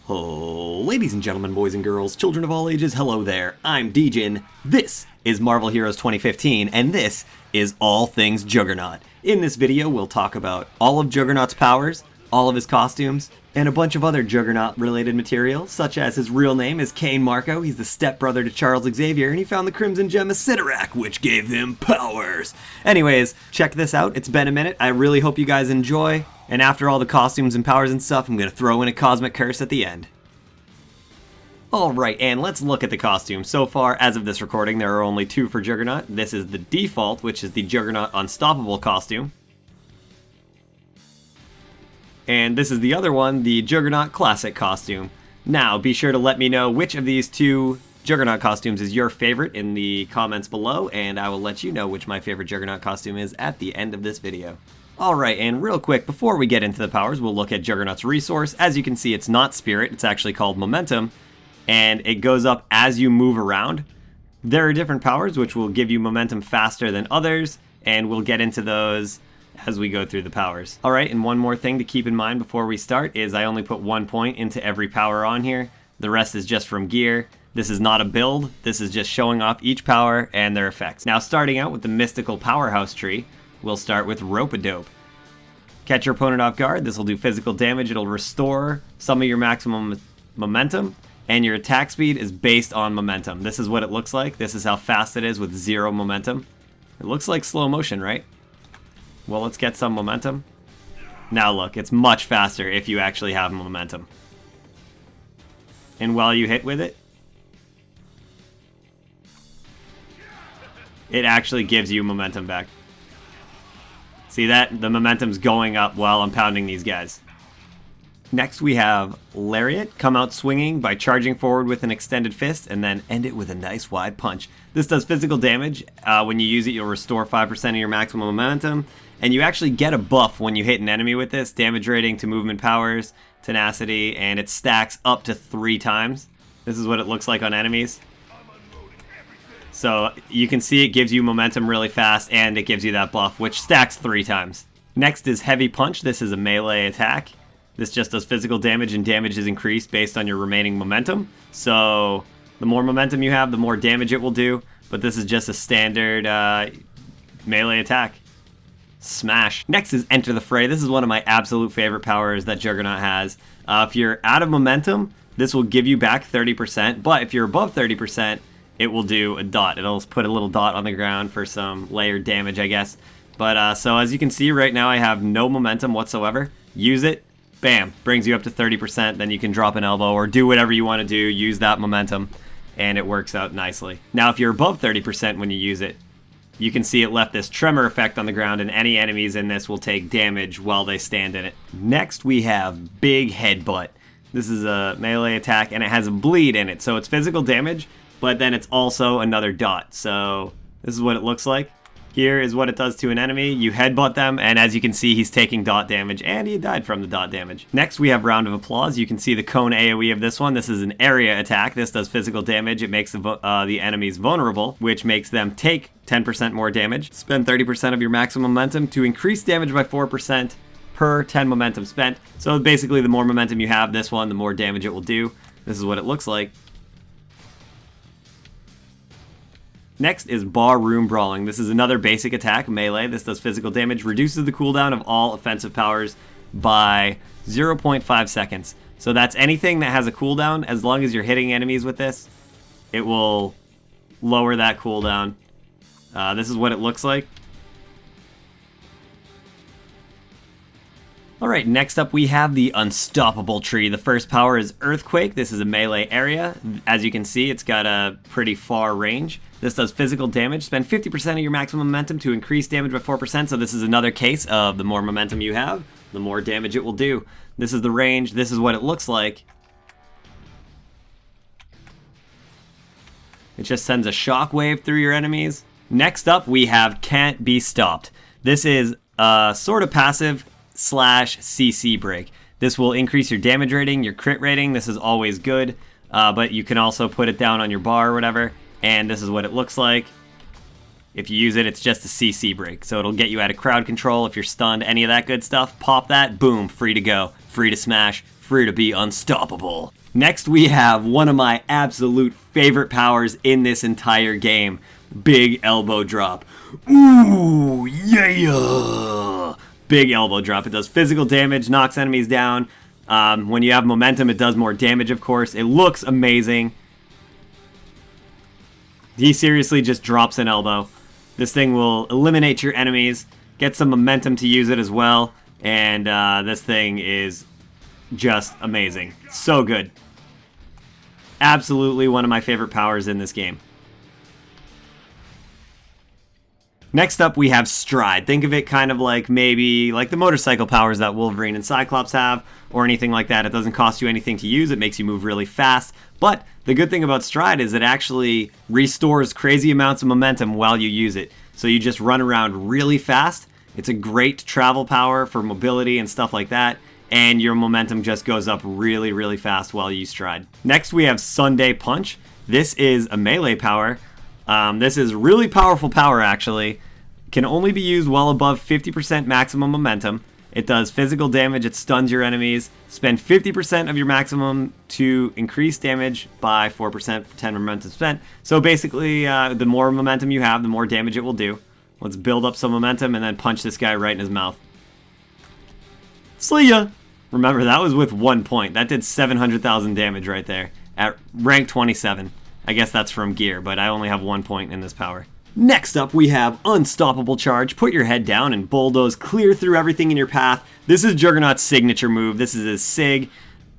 Oh, ladies and gentlemen, boys and girls, children of all ages, hello there. I'm Degen. This is Marvel Heroes 2015, and this is all things Juggernaut. In this video, we'll talk about all of Juggernaut's powers, all of his costumes, and a bunch of other Juggernaut-related material, such as his real name is Cain Marko. He's the stepbrother to Charles Xavier, and he found the Crimson Gem of Cyttorak, which gave him powers. Anyways, check this out. It's been a minute. I really hope you guys enjoy. And after all the costumes and powers and stuff, I'm going to throw in a cosmic curse at the end. Alright, and let's look at the costumes. So far, as of this recording, there are only two for Juggernaut. This is the default, which is the Juggernaut Unstoppable costume. And this is the other one, the Juggernaut Classic costume. Now, be sure to let me know which of these two Juggernaut costumes is your favorite in the comments below, and I will let you know which my favorite Juggernaut costume is at the end of this video. Alright, and real quick, before we get into the powers, we'll look at Juggernaut's resource. As you can see, it's not Spirit, it's actually called Momentum, and it goes up as you move around. There are different powers which will give you momentum faster than others, and we'll get into those as we go through the powers. Alright, and one more thing to keep in mind before we start is I only put 1 point into every power on here. The rest is just from gear. This is not a build, this is just showing off each power and their effects. Now, starting out with the mystical powerhouse tree, we'll start with Rope-a-Dope. Catch your opponent off guard, this will do physical damage, it'll restore some of your maximum momentum, and your attack speed is based on momentum. This is what it looks like, this is how fast it is with 0 momentum. It looks like slow motion, right? Well, let's get some momentum. Now look, it's much faster if you actually have momentum. And while you hit with it, it actually gives you momentum back. See that? The momentum's going up while I'm pounding these guys. Next we have Lariat. Come out swinging by charging forward with an extended fist and then end it with a nice wide punch. This does physical damage. When you use it, you'll restore 5% of your maximum momentum. And you actually get a buff when you hit an enemy with this. Damage rating to movement powers, tenacity, and it stacks up to 3 times. This is what it looks like on enemies. So you can see it gives you momentum really fast and it gives you that buff, which stacks 3 times. Next is Heavy Punch. This is a melee attack. This just does physical damage, and damage is increased based on your remaining momentum. So the more momentum you have, the more damage it will do. But this is just a standard melee attack. Smash. Next is Enter the Fray. This is one of my absolute favorite powers that Juggernaut has. If you're out of momentum, this will give you back 30%. But if you're above 30%, it will do a dot. It'll put a little dot on the ground for some layered damage, I guess. But so as you can see right now, I have no momentum whatsoever. Use it. Bam, brings you up to 30%, then you can drop an elbow or do whatever you want to do, use that momentum, and it works out nicely. Now, if you're above 30% when you use it, you can see it left this tremor effect on the ground, and any enemies in this will take damage while they stand in it. Next, we have Big Headbutt. This is a melee attack, and it has a bleed in it, so it's physical damage, but then it's also another dot. So this is what it looks like. Here is what it does to an enemy. You headbutt them, and as you can see, he's taking dot damage, and he died from the dot damage. Next, we have Round of Applause. You can see the cone AoE of this one. This is an area attack. This does physical damage. It makes the enemies vulnerable, which makes them take 10% more damage. Spend 30% of your maximum momentum to increase damage by 4% per 10 momentum spent. So basically, the more momentum you have, this one, the more damage it will do. This is what it looks like. Next is Barroom Brawling. This is another basic attack, melee. This does physical damage, reduces the cooldown of all offensive powers by 0.5 seconds. So that's anything that has a cooldown. As long as you're hitting enemies with this, it will lower that cooldown. This is what it looks like. Alright, next up we have the Unstoppable Tree. The first power is Earthquake. This is a melee area. As you can see, it's got a pretty far range. This does physical damage. Spend 50% of your maximum momentum to increase damage by 4%. So this is another case of the more momentum you have, the more damage it will do. This is the range. This is what it looks like. It just sends a shockwave through your enemies. Next up, we have Can't Be Stopped. This is sort of passive / CC break. This will increase your damage rating, your crit rating. This is always good, but you can also put it down on your bar or whatever, and this is what it looks like. If you use it, it's just a CC break, so it'll get you out of crowd control if you're stunned, any of that good stuff. Pop that, boom, free to go, free to smash, free to be unstoppable. Next, we have one of my absolute favorite powers in this entire game. Big elbow drop. Ooh, yeah! Big elbow drop. It does physical damage, knocks enemies down. When you have momentum, it does more damage, of course. It looks amazing. He seriously just drops an elbow. This thing will eliminate your enemies, get some momentum to use it as well, and this thing is just amazing. So good. Absolutely one of my favorite powers in this game. Next up, we have Stride. Think of it kind of like maybe like the motorcycle powers that Wolverine and Cyclops have, or anything like that. It doesn't cost you anything to use. It makes you move really fast. But the good thing about Stride is it actually restores crazy amounts of momentum while you use it. So you just run around really fast. It's a great travel power for mobility and stuff like that. And your momentum just goes up really, really fast while you stride. Next, we have Sunday Punch. This is a melee power. This is really powerful power, actually. Can only be used well above 50% maximum momentum. It does physical damage, it stuns your enemies. Spend 50% of your maximum to increase damage by 4% for 10 momentum spent. So basically, the more momentum you have, the more damage it will do. Let's build up some momentum and then punch this guy right in his mouth. See ya! Remember, that was with 1 point. That did 700,000 damage right there at rank 27. I guess that's from gear, but I only have 1 point in this power. Next up, we have Unstoppable Charge. Put your head down and bulldoze clear through everything in your path. This is Juggernaut's signature move. This is his SIG.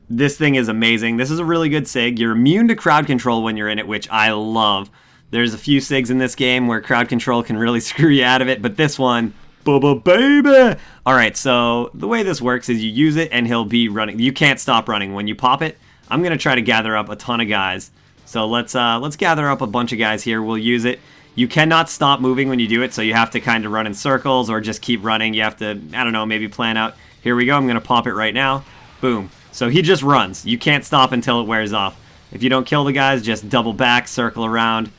This thing is amazing. This is a really good SIG. You're immune to crowd control when you're in it, which I love. There's a few SIGs in this game where crowd control can really screw you out of it, but this one, bubba baby! Alright, so the way this works is you use it and he'll be running. You can't stop running. When you pop it, I'm going to try to gather up a ton of guys. So let's gather up a bunch of guys here. We'll use it. You cannot stop moving when you do it, so you have to kind of run in circles or just keep running. You have to, I don't know, maybe plan out. Here we go. I'm going to pop it right now. Boom. So he just runs. You can't stop until it wears off. If you don't kill the guys, just double back, circle around,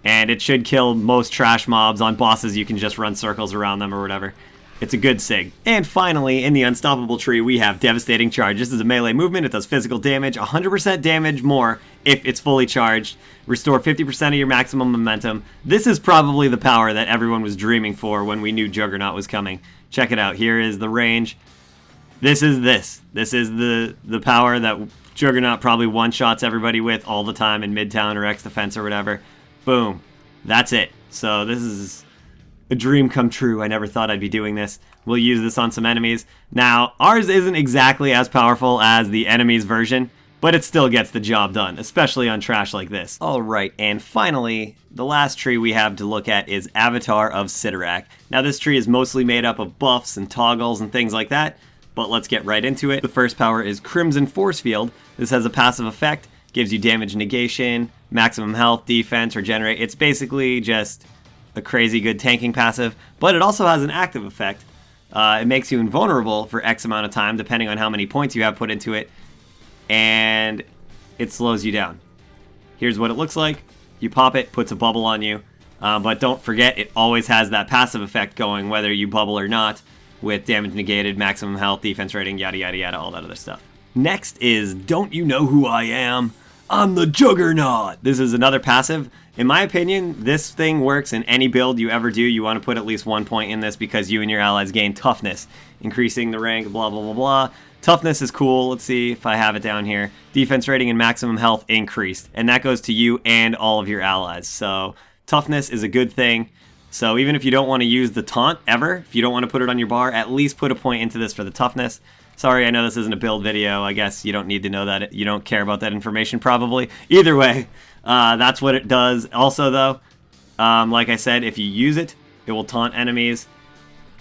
and it should kill most trash mobs. On bosses, you can just run circles around them or whatever. It's a good SIG. And finally, in the Unstoppable tree, we have Devastating Charge. This is a melee movement. It does physical damage, 100% damage more if it's fully charged. Restore 50% of your maximum momentum. This is probably the power that everyone was dreaming for when we knew Juggernaut was coming. Check it out. Here is the range. This is this. This is the power that Juggernaut probably one-shots everybody with all the time in Midtown or X Defense or whatever. Boom. That's it. So this is a dream come true. I never thought I'd be doing this. We'll use this on some enemies. Now, ours isn't exactly as powerful as the enemy's version, but it still gets the job done, especially on trash like this. Alright, and finally, the last tree we have to look at is Avatar of Cyttorak. Now, this tree is mostly made up of buffs and toggles and things like that, but let's get right into it. The first power is Crimson Forcefield. This has a passive effect, gives you damage negation, maximum health, defense, regenerate. It's basically just a crazy good tanking passive, but it also has an active effect. It makes you invulnerable for X amount of time, depending on how many points you have put into it, and it slows you down. Here's what it looks like. You pop it, puts a bubble on you, but don't forget it always has that passive effect going, whether you bubble or not, with damage negated, maximum health, defense rating, yada yada yada, all that other stuff. Next is Don't You Know Who I Am? I'm the Juggernaut! This is another passive. In my opinion, this thing works in any build you ever do. You want to put at least 1 point in this because you and your allies gain toughness, increasing the rank, blah, blah, blah, blah. Toughness is cool. Let's see if I have it down here. Defense rating and maximum health increased, and that goes to you and all of your allies. So toughness is a good thing. So even if you don't want to use the taunt ever, if you don't want to put it on your bar, at least put a point into this for the toughness. Sorry, I know this isn't a build video. I guess you don't need to know that. You don't care about that information, probably. Either way, that's what it does. Also, though, like I said, if you use it, it will taunt enemies,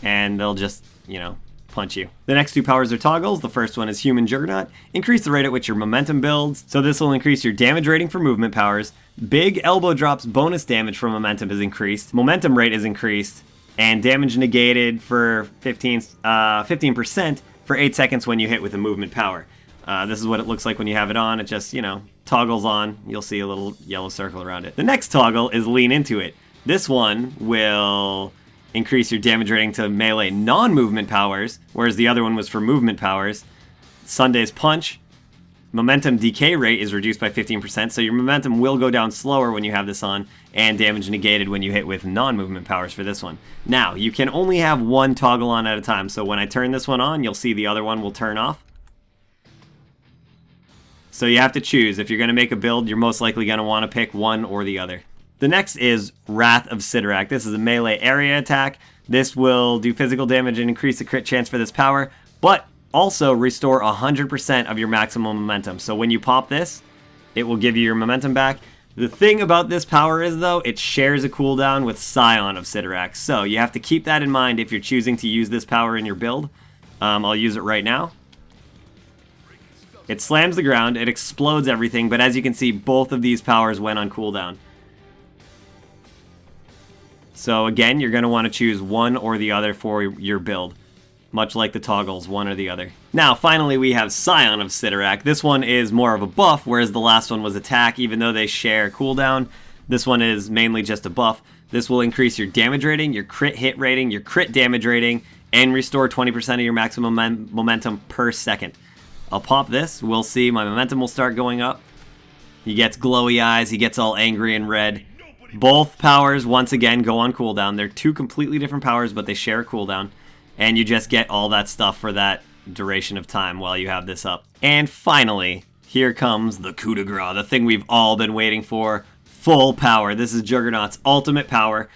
and they'll just, you know, punch you. The next two powers are toggles. The first one is Human Juggernaut. Increase the rate at which your momentum builds. So this will increase your damage rating for movement powers. Big elbow drops bonus damage from momentum is increased. Momentum rate is increased, and damage negated for 15% for 8 seconds when you hit with a movement power. This is what it looks like when you have it on. It just, you know, toggles on. You'll see a little yellow circle around it. The next toggle is Lean Into It. This one will increase your damage rating to melee non-movement powers, whereas the other one was for movement powers. Sunday's punch, momentum decay rate is reduced by 15%, so your momentum will go down slower when you have this on, and damage negated when you hit with non-movement powers for this one. Now, you can only have one toggle on at a time, so when I turn this one on, you'll see the other one will turn off. So you have to choose. If you're going to make a build, you're most likely going to want to pick one or the other. The next is Wrath of Cyttorak. This is a melee area attack. This will do physical damage and increase the crit chance for this power, but also restore 100% of your maximum momentum. So when you pop this, it will give you your momentum back. The thing about this power is, though, it shares a cooldown with Scion of Iraq. So you have to keep that in mind if you're choosing to use this power in your build. I'll use it right now. It slams the ground, it explodes everything, but as you can see, both of these powers went on cooldown. So again, you're going to want to choose one or the other for your build. Much like the toggles, one or the other. Now, finally, we have Scion of Cyttorak. This one is more of a buff, whereas the last one was attack. Even though they share cooldown, this one is mainly just a buff. This will increase your damage rating, your crit hit rating, your crit damage rating, and restore 20% of your maximum momentum per second. I'll pop this. We'll see my momentum will start going up. He gets glowy eyes. He gets all angry and red. Both powers, once again, go on cooldown. They're two completely different powers, but they share a cooldown. And you just get all that stuff for that duration of time while you have this up. And finally, here comes the Coup de Gras, the thing we've all been waiting for. Full power. This is Juggernaut's ultimate power.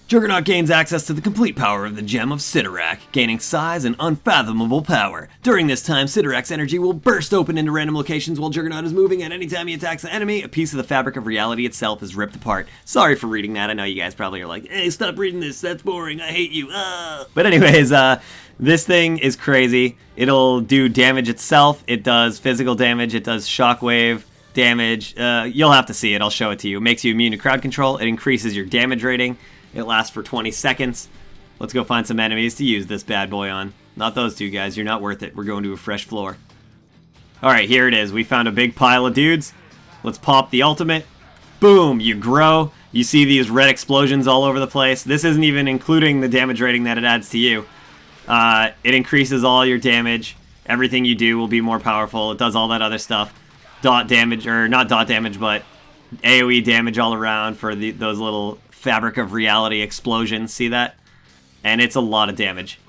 Juggernaut gains access to the complete power of the Gem of Cyttorak, gaining size and unfathomable power. During this time, Cyttorak's energy will burst open into random locations while Juggernaut is moving, and anytime he attacks the enemy, a piece of the fabric of reality itself is ripped apart. Sorry for reading that. I know you guys probably are like, hey, stop reading this. That's boring. I hate you. But anyways, this thing is crazy. It'll do damage itself. It does physical damage. It does shockwave damage. You'll have to see it. I'll show it to you. It makes you immune to crowd control. It increases your damage rating. It lasts for 20 seconds. Let's go find some enemies to use this bad boy on. Not those two guys. You're not worth it. We're going to a fresh floor. Alright, here it is. We found a big pile of dudes. Let's pop the ultimate. Boom! You grow. You see these red explosions all over the place. This isn't even including the damage rating that it adds to you. It increases all your damage. Everything you do will be more powerful. It does all that other stuff. Dot damage, or not dot damage, but AoE damage all around for those little fabric of reality explosions. See that? And it's a lot of damage.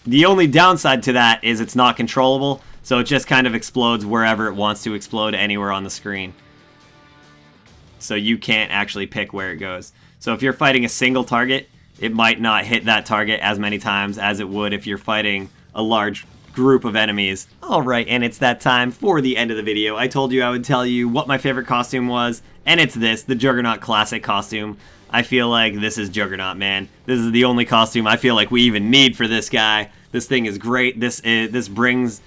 The only downside to that is it's not controllable, so it just kind of explodes wherever it wants to explode anywhere on the screen. So you can't actually pick where it goes. So if you're fighting a single target, it might not hit that target as many times as it would if you're fighting a large group of enemies. Alright, and it's that time for the end of the video. I told you I would tell you what my favorite costume was, and it's this, the Juggernaut Classic costume. I feel like this is Juggernaut, man. This is the only costume I feel like we even need for this guy. This thing is great. This brings,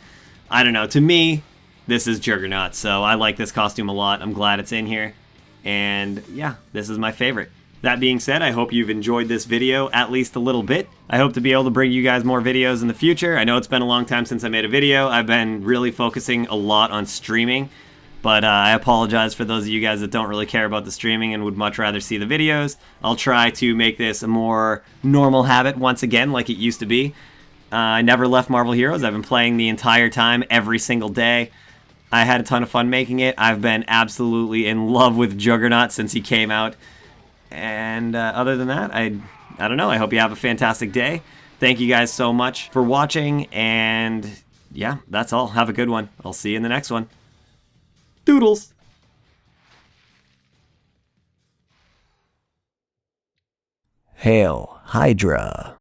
I don't know, to me, this is Juggernaut. So I like this costume a lot. I'm glad it's in here. And yeah, this is my favorite. That being said, I hope you've enjoyed this video at least a little bit. I hope to be able to bring you guys more videos in the future. I know it's been a long time since I made a video. I've been really focusing a lot on streaming, but I apologize for those of you guys that don't really care about the streaming and would much rather see the videos. I'll try to make this a more normal habit once again, like it used to be. I never left Marvel Heroes. I've been playing the entire time, every single day. I had a ton of fun making it. I've been absolutely in love with Juggernaut since he came out. And other than that, I don't know. I hope you have a fantastic day. Thank you guys so much for watching. And yeah, that's all. Have a good one. I'll see you in the next one. Doodles! Hail Hydra.